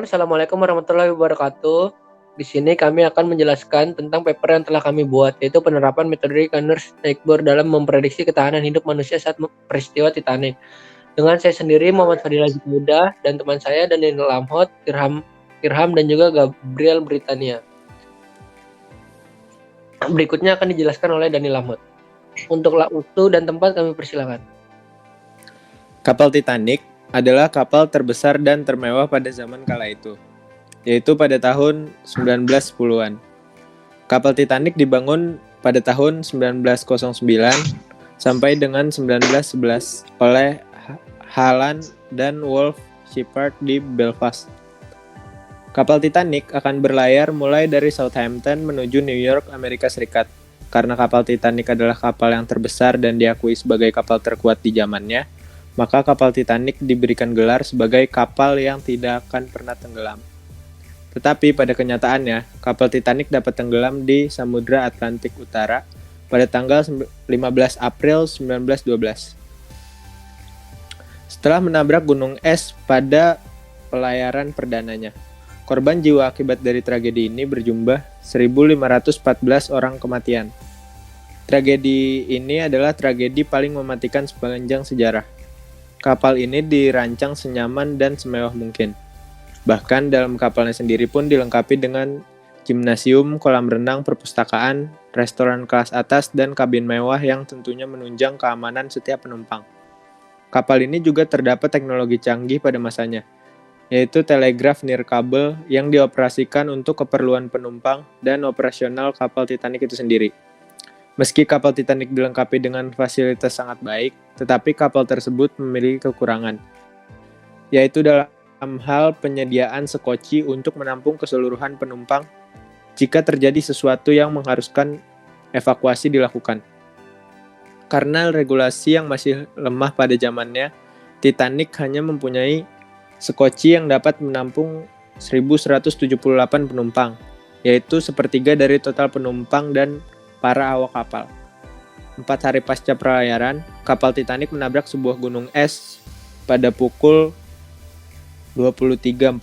Assalamualaikum warahmatullahi wabarakatuh. Di sini kami akan menjelaskan tentang paper yang telah kami buat, yaitu penerapan metode Kanner-Steiger dalam memprediksi ketahanan hidup manusia saat peristiwa Titanic. Dengan saya sendiri, Muhammad Fadil Muda, dan teman saya Daniel Lamhot, Irham, dan juga Gabriel Britania. Berikutnya akan dijelaskan oleh Daniel Lamhot. Untuk waktu dan tempat kami persilakan. Kapal Titanic adalah kapal terbesar dan termewah pada zaman kala itu, yaitu pada tahun 1910-an. Kapal Titanic dibangun pada tahun 1909 sampai dengan 1911 oleh Harland dan Wolff Shipyard di Belfast. Kapal Titanic akan berlayar mulai dari Southampton menuju New York, Amerika Serikat. Karena kapal Titanic adalah kapal yang terbesar dan diakui sebagai kapal terkuat di zamannya, maka kapal Titanic diberikan gelar sebagai kapal yang tidak akan pernah tenggelam. Tetapi pada kenyataannya, kapal Titanic dapat tenggelam di Samudra Atlantik Utara pada tanggal 15 April 1912. Setelah menabrak gunung es pada pelayaran perdananya, korban jiwa akibat dari tragedi ini berjumlah 1.514 orang kematian. Tragedi ini adalah tragedi paling mematikan sepanjang sejarah. Kapal ini dirancang senyaman dan semewah mungkin. Bahkan dalam kapalnya sendiri pun dilengkapi dengan gimnasium, kolam renang, perpustakaan, restoran kelas atas, dan kabin mewah yang tentunya menunjang keamanan setiap penumpang. Kapal ini juga terdapat teknologi canggih pada masanya, yaitu telegraf nirkabel yang dioperasikan untuk keperluan penumpang dan operasional kapal Titanic itu sendiri. Meski kapal Titanic dilengkapi dengan fasilitas sangat baik, tetapi kapal tersebut memiliki kekurangan, yaitu dalam hal penyediaan sekoci untuk menampung keseluruhan penumpang jika terjadi sesuatu yang mengharuskan evakuasi dilakukan. Karena regulasi yang masih lemah pada zamannya, Titanic hanya mempunyai sekoci yang dapat menampung 1.178 penumpang, yaitu sepertiga dari total penumpang dan para awak kapal. 4 hari pasca pelayaran, kapal Titanic menabrak sebuah gunung es pada pukul 23.40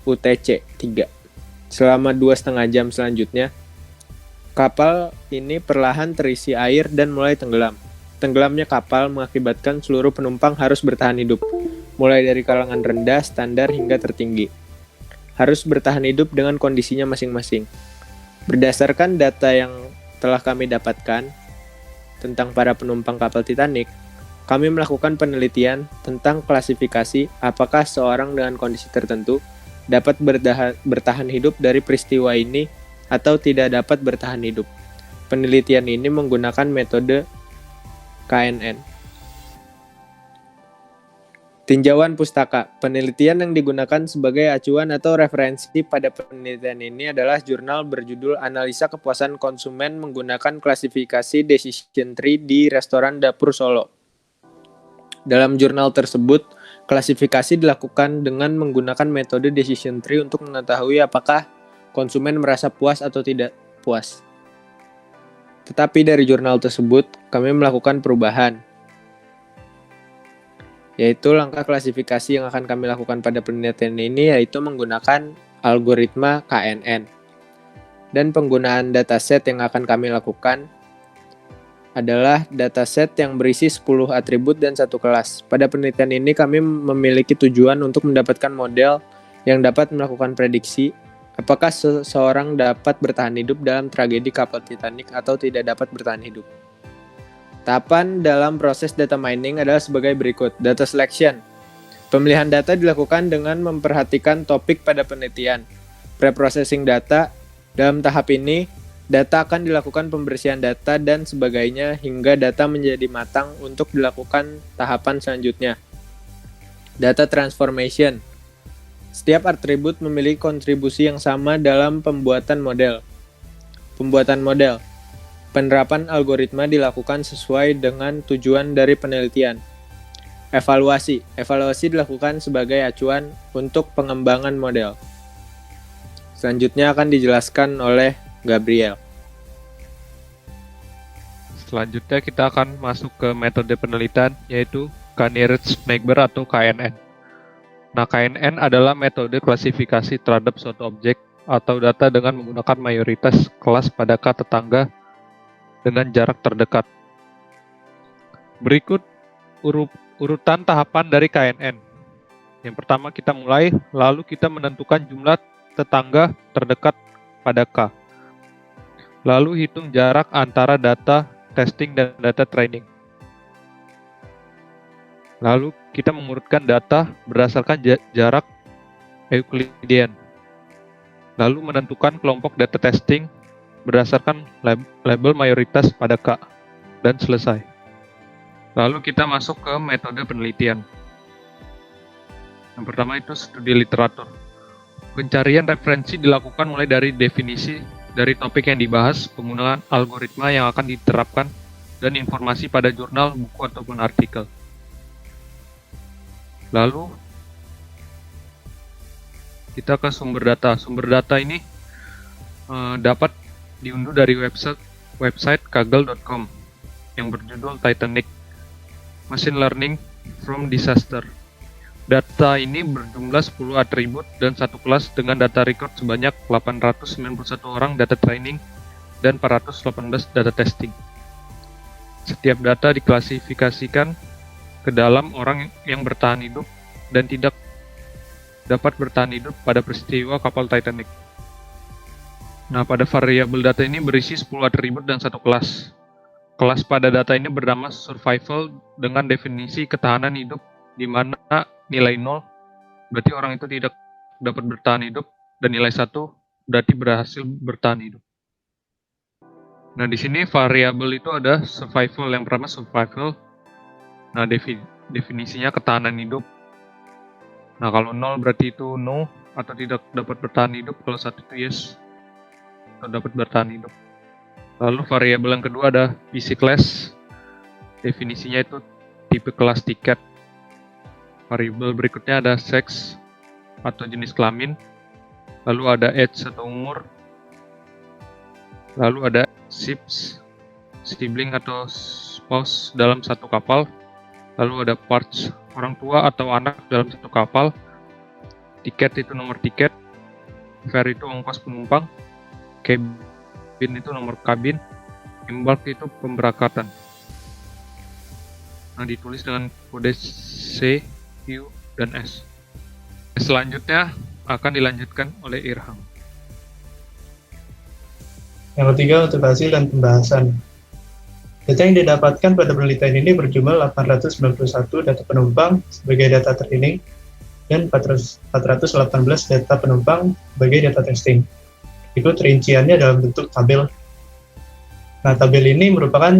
UTC 3. Selama 2,5 jam selanjutnya, kapal ini perlahan terisi air dan mulai tenggelam. Tenggelamnya kapal mengakibatkan seluruh penumpang harus bertahan hidup, mulai dari kalangan rendah, standar, hingga tertinggi. Harus bertahan hidup dengan kondisinya masing-masing. Berdasarkan data yang telah kami dapatkan tentang para penumpang kapal Titanic, kami melakukan penelitian tentang klasifikasi apakah seorang dengan kondisi tertentu dapat bertahan hidup dari peristiwa ini atau tidak dapat bertahan hidup. Penelitian ini menggunakan metode KNN. Tinjauan pustaka. Penelitian yang digunakan sebagai acuan atau referensi pada penelitian ini adalah jurnal berjudul Analisa Kepuasan Konsumen menggunakan klasifikasi Decision Tree di Restoran Dapur Solo. Dalam jurnal tersebut, klasifikasi dilakukan dengan menggunakan metode Decision Tree untuk mengetahui apakah konsumen merasa puas atau tidak puas. Tetapi dari jurnal tersebut, kami melakukan perubahan, yaitu langkah klasifikasi yang akan kami lakukan pada penelitian ini yaitu menggunakan algoritma KNN. Dan penggunaan dataset yang akan kami lakukan adalah dataset yang berisi 10 atribut dan 1 kelas. Pada penelitian ini kami memiliki tujuan untuk mendapatkan model yang dapat melakukan prediksi apakah seseorang dapat bertahan hidup dalam tragedi kapal Titanic atau tidak dapat bertahan hidup. Tahapan dalam proses data mining adalah sebagai berikut. Data selection. Pemilihan data dilakukan dengan memperhatikan topik pada penelitian. Preprocessing data. Dalam tahap ini, data akan dilakukan pembersihan data dan sebagainya hingga data menjadi matang untuk dilakukan tahapan selanjutnya. Data transformation. Setiap atribut memiliki kontribusi yang sama dalam pembuatan model. Pembuatan model. Penerapan algoritma dilakukan sesuai dengan tujuan dari penelitian. Evaluasi. Evaluasi dilakukan sebagai acuan untuk pengembangan model. Selanjutnya akan dijelaskan oleh Gabriel. Selanjutnya kita akan masuk ke metode penelitian yaitu Kanner-Steiger atau KNN. Nah, KNN adalah metode klasifikasi terhadap suatu objek atau data dengan menggunakan mayoritas kelas pada K tetangga dengan jarak terdekat. Berikut urutan tahapan dari KNN. Yang pertama kita mulai, lalu kita menentukan jumlah tetangga terdekat pada K. Lalu hitung jarak antara data testing dan data training. Lalu kita mengurutkan data berdasarkan jarak Euclidean. Lalu menentukan kelompok data testing berdasarkan label mayoritas pada K. Dan selesai. Lalu kita masuk ke metode penelitian. Yang pertama itu studi literatur. Pencarian referensi dilakukan mulai dari definisi dari topik yang dibahas, penggunaan algoritma yang akan diterapkan, dan informasi pada jurnal, buku, ataupun artikel. Lalu kita ke sumber data. Sumber data ini dapat diunduh dari website kaggle.com yang berjudul Titanic Machine Learning from Disaster. Data ini berjumlah 10 atribut dan satu kelas dengan data record sebanyak 891 orang data training dan 418 data testing. Setiap data diklasifikasikan ke dalam orang yang bertahan hidup dan tidak dapat bertahan hidup pada peristiwa kapal Titanic. Nah, pada variabel data ini berisi 10 atribut dan satu kelas. Kelas pada data ini bernama survival dengan definisi ketahanan hidup di mana nilai 0 berarti orang itu tidak dapat bertahan hidup dan nilai 1 berarti berhasil bertahan hidup. Nah, di sini variabel itu ada survival. Yang pertama survival. Nah, definisinya ketahanan hidup. Nah, kalau 0 berarti itu no atau tidak dapat bertahan hidup, kalau 1 itu yes atau dapat bertahan hidup. Lalu variabel yang kedua ada PC class. Definisinya itu tipe kelas tiket. Variabel berikutnya ada sex atau jenis kelamin. Lalu ada age atau umur. Lalu ada ships, sibling atau spouse dalam satu kapal. Lalu ada parts, orang tua atau anak dalam satu kapal. Tiket itu nomor tiket. Fare itu ongkos penumpang. Cabin itu nomor kabin. Embark itu pemberangkatan. Nah, ditulis dengan kode C, Q, dan S. Selanjutnya akan dilanjutkan oleh Irham. Yang ketiga, untuk hasil dan pembahasan. Data yang didapatkan pada penelitian ini berjumlah 891 data penumpang sebagai data training dan 418 data penumpang sebagai data testing. Itu rinciannya dalam bentuk tabel. Nah, tabel ini merupakan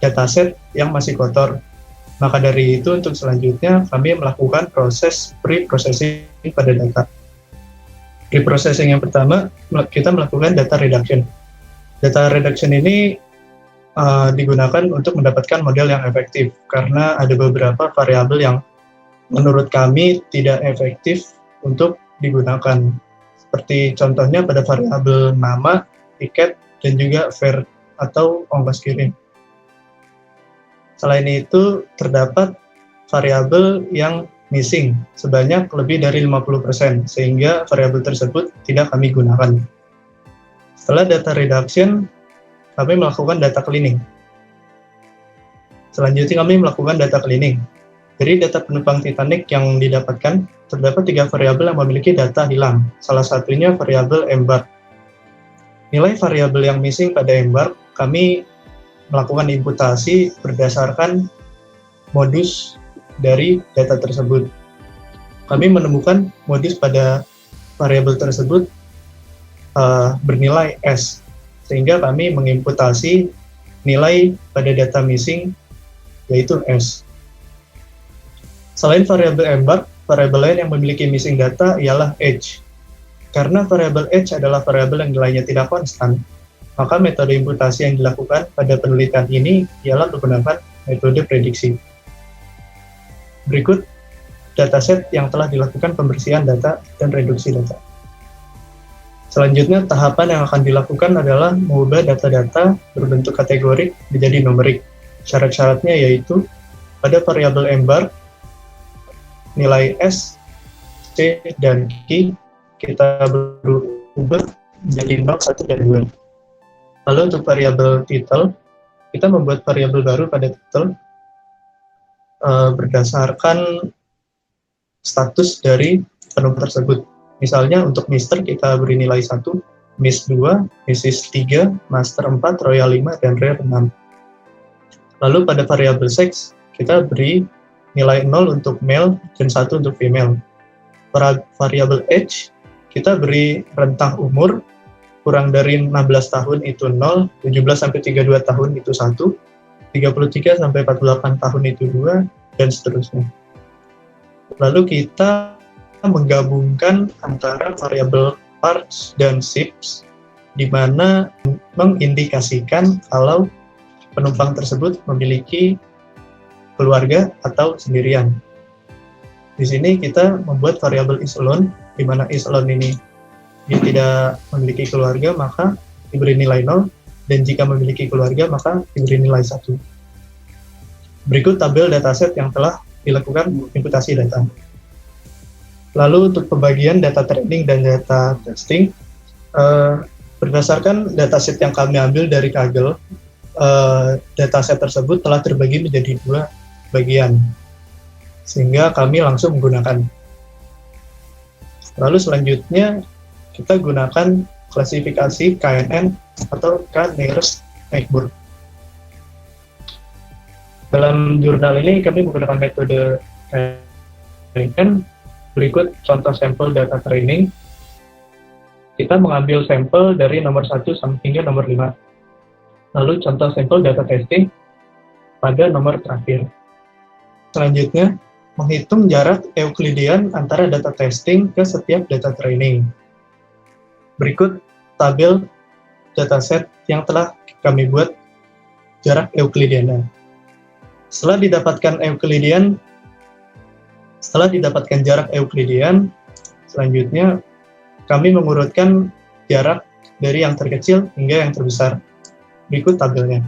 dataset yang masih kotor. Maka dari itu, untuk selanjutnya kami melakukan proses pre-processing pada data. Pre-processing yang pertama, kita melakukan data reduction. Data reduction ini digunakan untuk mendapatkan model yang efektif, karena ada beberapa variabel yang menurut kami tidak efektif untuk digunakan. Seperti contohnya pada variabel nama, tiket, dan juga fare atau ongkos kirim. Selain itu, terdapat variabel yang missing sebanyak lebih dari 50%, sehingga variabel tersebut tidak kami gunakan. Setelah data reduction, kami melakukan data cleaning. Selanjutnya kami melakukan data cleaning. Dari data penumpang Titanic yang didapatkan, terdapat 3 variabel yang memiliki data hilang. Salah satunya variabel embark. Nilai variabel yang missing pada embark, kami melakukan imputasi berdasarkan modus dari data tersebut. Kami menemukan modus pada variabel tersebut bernilai S, sehingga kami mengimputasi nilai pada data missing yaitu S. Selain variabel embark, variabel lain yang memiliki missing data ialah age. Karena variabel age adalah variabel yang nilainya tidak konstan, maka metode imputasi yang dilakukan pada penelitian ini ialah menggunakan metode prediksi. Berikut dataset yang telah dilakukan pembersihan data dan reduksi data. Selanjutnya, tahapan yang akan dilakukan adalah mengubah data-data berbentuk kategorik menjadi numerik. Syarat-syaratnya yaitu pada variabel embark, nilai S, C, dan Q kita berubah menjadi 0, 1, dan 2. Lalu untuk variabel title, kita membuat variabel baru pada title berdasarkan status dari penumpang tersebut. Misalnya untuk Mister kita beri nilai 1, Miss 2, Mrs 3, Master 4, Royal 5, dan Rare 6. Lalu pada variabel sex, kita beri nilai 0 untuk male dan 1 untuk female. Pada variabel age, kita beri rentang umur, kurang dari 16 tahun itu 0, 17 sampai 32 tahun itu 1, 33 sampai 48 tahun itu 2, dan seterusnya. Lalu kita menggabungkan antara variabel parts dan ships, di mana mengindikasikan kalau penumpang tersebut memiliki keluarga atau sendirian. Di sini kita membuat variabel is alone, di mana is alone ini dia tidak memiliki keluarga, maka diberi nilai 0, dan jika memiliki keluarga, maka diberi nilai 1. Berikut tabel dataset yang telah dilakukan imputasi data. Lalu untuk pembagian data training dan data testing, berdasarkan dataset yang kami ambil dari Kaggle, dataset tersebut telah terbagi menjadi 2 bagian, sehingga kami langsung menggunakan. Lalu selanjutnya kita gunakan klasifikasi KNN atau K-nearest neighbor. Dalam jurnal ini kami menggunakan metode KNN. Berikut contoh sampel data training. Kita mengambil sampel dari nomor 1 hingga nomor 5. Lalu contoh sampel data testing pada nomor terakhir. Selanjutnya, menghitung jarak Euclidean antara data testing ke setiap data training. Berikut tabel dataset yang telah kami buat jarak Euclidean. Setelah didapatkan jarak Euclidean, selanjutnya kami mengurutkan jarak dari yang terkecil hingga yang terbesar. Berikut tabelnya.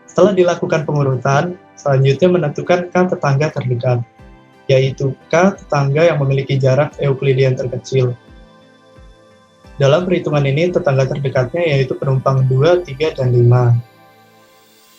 Setelah dilakukan pengurutan, selanjutnya menentukan K tetangga terdekat, yaitu K tetangga yang memiliki jarak Euclidean terkecil. Dalam perhitungan ini, tetangga terdekatnya yaitu penumpang 2, 3, dan 5.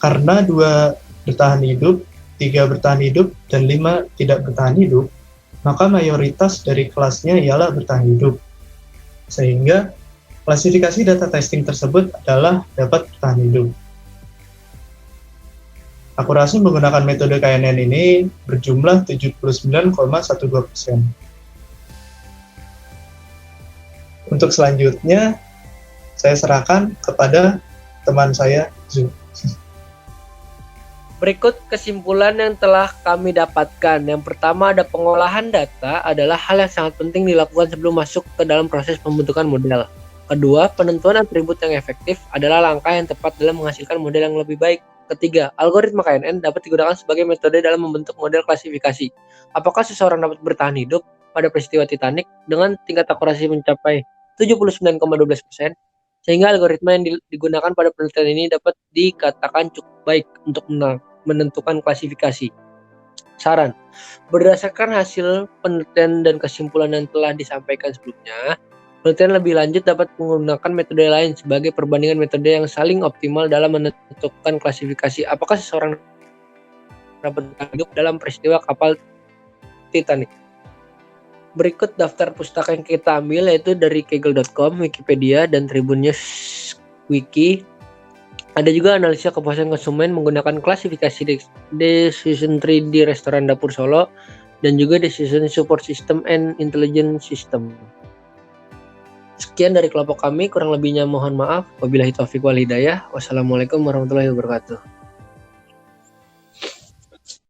Karena 2 bertahan hidup, 3 bertahan hidup, dan 5 tidak bertahan hidup, maka mayoritas dari kelasnya ialah bertahan hidup. Sehingga klasifikasi data testing tersebut adalah dapat bertahan hidup. Akurasi menggunakan metode KNN ini berjumlah 79,12%. Untuk selanjutnya, saya serahkan kepada teman saya, Zu. Berikut kesimpulan yang telah kami dapatkan. Yang pertama, ada pengolahan data adalah hal yang sangat penting dilakukan sebelum masuk ke dalam proses pembentukan model. Kedua, penentuan atribut yang efektif adalah langkah yang tepat dalam menghasilkan model yang lebih baik. Ketiga, algoritma KNN dapat digunakan sebagai metode dalam membentuk model klasifikasi. Apakah seseorang dapat bertahan hidup pada peristiwa Titanic dengan tingkat akurasi mencapai 79,12%, sehingga algoritma yang digunakan pada penelitian ini dapat dikatakan cukup baik untuk menentukan klasifikasi. Saran, berdasarkan hasil penelitian dan kesimpulan yang telah disampaikan sebelumnya, penelitian lebih lanjut dapat menggunakan metode lain sebagai perbandingan metode yang saling optimal dalam menentukan klasifikasi apakah seseorang dapat hidup dalam peristiwa kapal Titanic. Berikut daftar pustaka yang kita ambil yaitu dari Kaggle.com, Wikipedia, dan Tribun News Wiki. Ada juga analisa kepuasan konsumen menggunakan klasifikasi Decision Tree di restoran Dapur Solo dan juga Decision Support System and Intelligence System. Sekian dari kelompok kami, kurang lebihnya mohon maaf. Wabillahi taufiq wal hidayah. Wassalamualaikum warahmatullahi wabarakatuh.